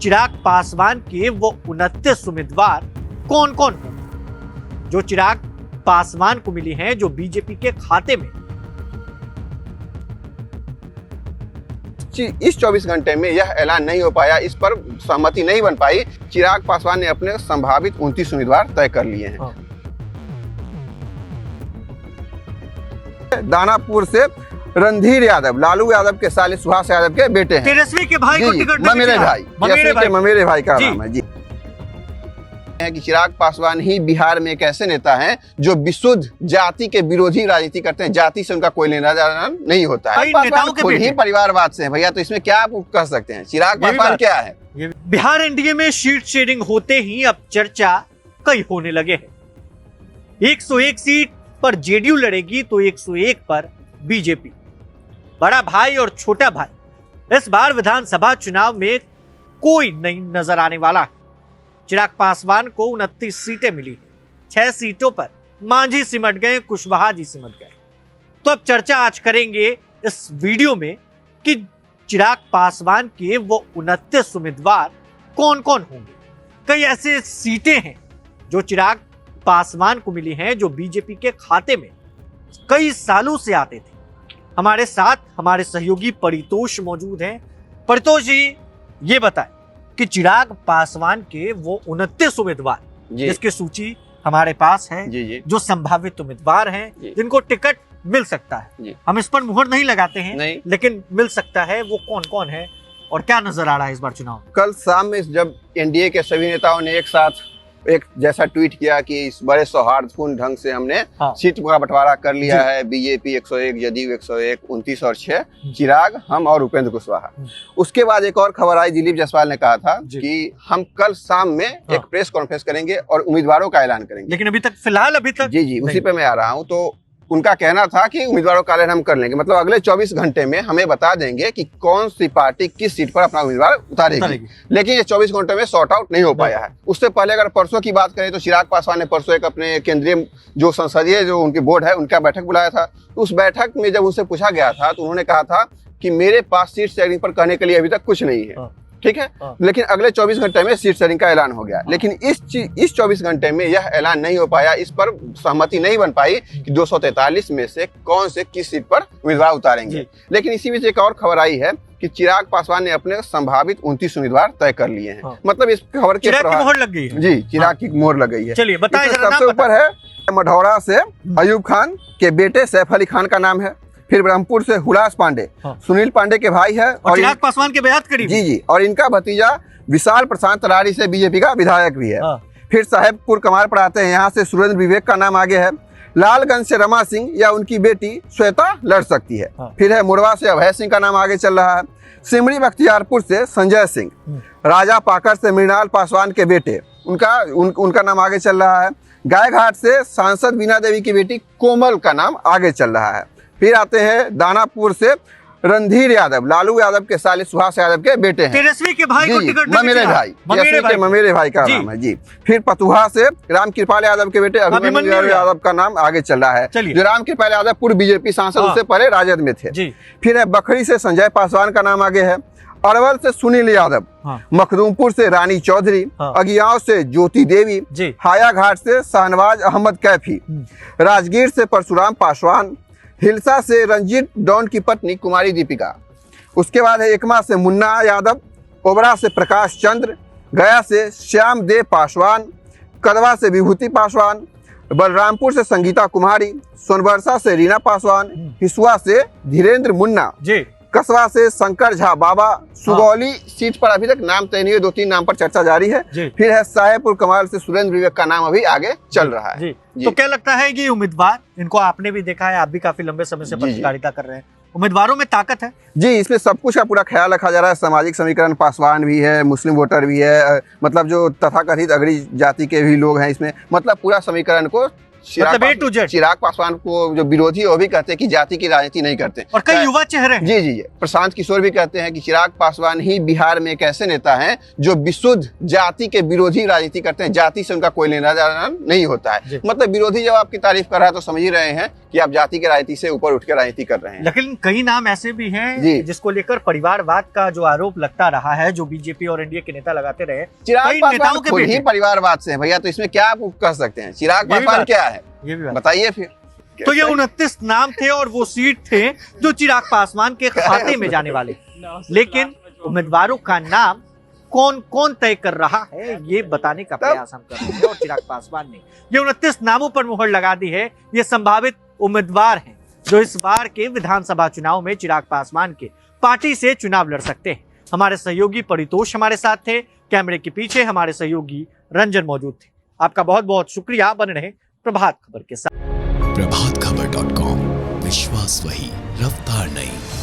चिराग पासवान के वो 29 उम्मीदवार कौन कौन हैं जो चिराग पासवान को मिली हैं, जो बीजेपी के खाते में। इस 24 घंटे में यह ऐलान नहीं हो पाया, इस पर सहमति नहीं बन पाई। चिराग पासवान ने अपने संभावित 29 उम्मीदवार तय कर लिए हैं। दानापुर से रणधीर यादव, लालू यादव के साले सुभाष यादव के बेटे हैं। तेजस्वी के भाई को टिकट ममेरे भाई का नाम है जी। कि चिराग पासवान ही बिहार में एक ऐसे नेता हैं जो विशुद्ध जाति के विरोधी राजनीति करते हैं। जाति से उनका कोई लेना देना नहीं होता है। पासवान खुद ही परिवारवाद से है भैया, तो इसमें क्या आप कह सकते हैं? चिराग पासवान क्या है? बिहार एनडीए में सीट शेयरिंग होते ही अब चर्चा कई होने लगे हैं। 101 सीट पर जेडीयू लड़ेगी तो 101 पर बीजेपी। बड़ा भाई और छोटा भाई, इस बार विधानसभा चुनाव में कोई नहीं नजर आने वाला है। चिराग पासवान को 29 सीटें मिली, 6 सीटों पर मांझी सिमट गए, कुशवाहा जी सिमट गए। तो अब चर्चा आज करेंगे इस वीडियो में कि चिराग पासवान के वो 29 उम्मीदवार कौन कौन होंगे। कई ऐसे सीटें हैं जो चिराग पासवान को मिली हैं, जो बीजेपी के खाते में कई सालों से आते थे। हमारे साथ हमारे सहयोगी परितोष मौजूद हैं। परितोष जी, ये बताएं कि चिराग पासवान के वो 29 उम्मीदवार जिसकी सूची हमारे पास है, जो संभावित उम्मीदवार हैं, जिनको टिकट मिल सकता है, हम इस पर मुहर नहीं लगाते हैं, लेकिन मिल सकता है, वो कौन कौन है और क्या नजर आ रहा है इस बार चुनाव? कल शाम में जब एनडीए के सभी नेताओं ने एक साथ एक जैसा ट्वीट किया कि इस बड़े सौहार्दपूर्ण ढंग से हमने सीट का बंटवारा कर लिया है, बीजेपी 101, जदयू 101, 29 और 6, चिराग, हम और उपेंद्र कुशवाहा। उसके बाद एक और खबर आई, दिलीप जायसवाल ने कहा था कि हम कल शाम में एक प्रेस कॉन्फ्रेंस करेंगे और उम्मीदवारों का ऐलान करेंगे। लेकिन अभी तक जी उसी पे मैं आ रहा हूँ। तो उनका कहना था कि उम्मीदवारों का ऐलान हम कर लेंगे, मतलब अगले 24 घंटे में हमें बता देंगे कि कौन सी पार्टी किस सीट पर अपना उम्मीदवार उतारेगी। लेकिन ये 24 घंटे में सॉर्ट आउट नहीं हो पाया है। उससे पहले अगर परसों की बात करें तो चिराग पासवान ने परसों एक अपने केंद्रीय जो संसदीय जो उनकी बोर्ड है उनका बैठक बुलाया था। उस बैठक में जब उनसे पूछा गया था तो उन्होंने कहा था कि मेरे पास सीट शेयरिंग पर कहने के लिए अभी तक कुछ नहीं है, ठीक है। लेकिन अगले 24 घंटे में सीट शेयरिंग का ऐलान हो गया। लेकिन इस 24 घंटे में यह ऐलान नहीं हो पाया, इस पर सहमति नहीं बन पाई कि 243 में से कौन से किस सीट पर उम्मीदवार उतारेंगे। लेकिन इसी बीच एक और खबर आई है कि चिराग पासवान ने अपने संभावित 29 उम्मीदवार तय कर लिए हैं। मतलब इस खबर के मोहर लग गई है। जी, चिराग की मोहर लग गई है। चलिए बताइए, सबसे ऊपर है मढ़ौरा से अयूब खान के बेटे सैफ अली खान का नाम है। फिर ब्रह्मपुर से हुलास पांडे, सुनील पांडे के भाई है और चिराग पासवान के बेहद करीब। जी, और इनका भतीजा विशाल प्रशांत तरारी से बीजेपी का विधायक भी है। फिर साहेबपुर कमार पर आते हैं, यहाँ से सुरेंद्र विवेक का नाम आगे है। लालगंज से रमा सिंह या उनकी बेटी श्वेता लड़ सकती है। फिर है मुड़वा से अभय सिंह का नाम आगे चल रहा है। सिमरी बख्तियारपुर से संजय सिंह, राजा पाकर से मृणाल पासवान के बेटे, उनका नाम आगे चल रहा है। गायघाट से सांसद बीना देवी की बेटी कोमल का नाम आगे चल रहा है। फिर आते हैं दानापुर से रणधीर यादव, लालू यादव के साले सुभाष यादव के बेटे हैं। तेजस्वी के भाई को टिकट ममेरे भाई का नाम है जी। फिर पतुहा से रामकृपाल यादव के बेटे अभिमन्यु यादव का नाम आगे चल रहा है, जो रामकृपाल यादव पूर्व बीजेपी सांसद, उससे पहले राजद में थे। फिर है बखरी से संजय पासवान का नाम आगे है। अरवल से सुनील यादव, मखदूमपुर से रानी चौधरी, अगियाव से ज्योति देवी, हायाघाट से शाहनवाज अहमद कैफी, राजगीर से परशुराम पासवान, हिलसा से रंजीत डॉन की पत्नी कुमारी दीपिका। उसके बाद है एकमा से मुन्ना यादव, ओबरा से प्रकाश चंद्र, गया से श्याम देव पासवान, कदवा से विभूति पासवान, बलरामपुर से संगीता कुमारी, सोनबरसा से रीना पासवान, हिसुआ से धीरेन्द्र मुन्ना, कसबा से शंकर झा बाबा। सुगौली सीट पर अभी तक नाम तय नहीं है, 2-3 नाम पर चर्चा जारी है। फिर है साहेबपुर कमाल से सुरेंद्र विवेक का नाम अभी आगे चल रहा है। तो क्या लगता है कि उम्मीदवार, इनको आपने भी देखा है, आप भी काफी लंबे समय से पत्रकारिता कर रहे हैं, उम्मीदवारों में ताकत है? जी, इसमें सब कुछ का पूरा ख्याल रखा जा रहा है। सामाजिक समीकरण, पासवान भी है, मुस्लिम वोटर भी है, मतलब जो तथाकथित अगड़ी जाति के भी लोग हैं इसमें, मतलब पूरा समीकरण को मतलब A to Z। Chirag Paswan को जो विरोधी है वो भी कहते हैं कि जाति की राजनीति नहीं करते और कई युवा चेहरे हैं। जी जी जी, प्रशांत किशोर भी कहते हैं कि चिराग पासवान ही बिहार में एक ऐसे नेता हैं जो विशुद्ध जाति के विरोधी राजनीति करते हैं, जाति से उनका कोई लेना देना नहीं होता है। मतलब विरोधी जब आपकी तारीफ कर रहा है तो समझ ही रहे हैं कि आप जाति की राजनीति से ऊपर उठ के राजनीति कर रहे हैं। लेकिन कई नाम ऐसे भी हैं जिसको लेकर परिवारवाद का जो आरोप लगता रहा है, जो बीजेपी और एनडीए के नेता लगाते रहे। चिराग पासवान खुद ही परिवारवाद से है भैया, तो इसमें क्या आप कह सकते हैं? चिराग पासवान क्या है ये भी बताइए फिर। तो ये 29 नाम थे और वो सीट थे जो चिराग पासवान के खाते में जाने वाले, लेकिन उम्मीदवारों का नाम कौन कौन तय कर रहा है ये बताने का प्रयास हम कर रहे हैं। और चिराग पासवान ने ये 29 नामों पर मुहर लगा दी है। ये संभावित उम्मीदवार हैं जो इस बार के विधानसभा चुनाव में चिराग पासवान के पार्टी से चुनाव लड़ सकते हैं। हमारे सहयोगी परितोष हमारे साथ थे, कैमरे के पीछे हमारे सहयोगी रंजन मौजूद थे। आपका बहुत बहुत शुक्रिया। बने रहे प्रभात खबर के साथ। प्रभातखबर.com, विश्वास वही, रफ्तार नहीं।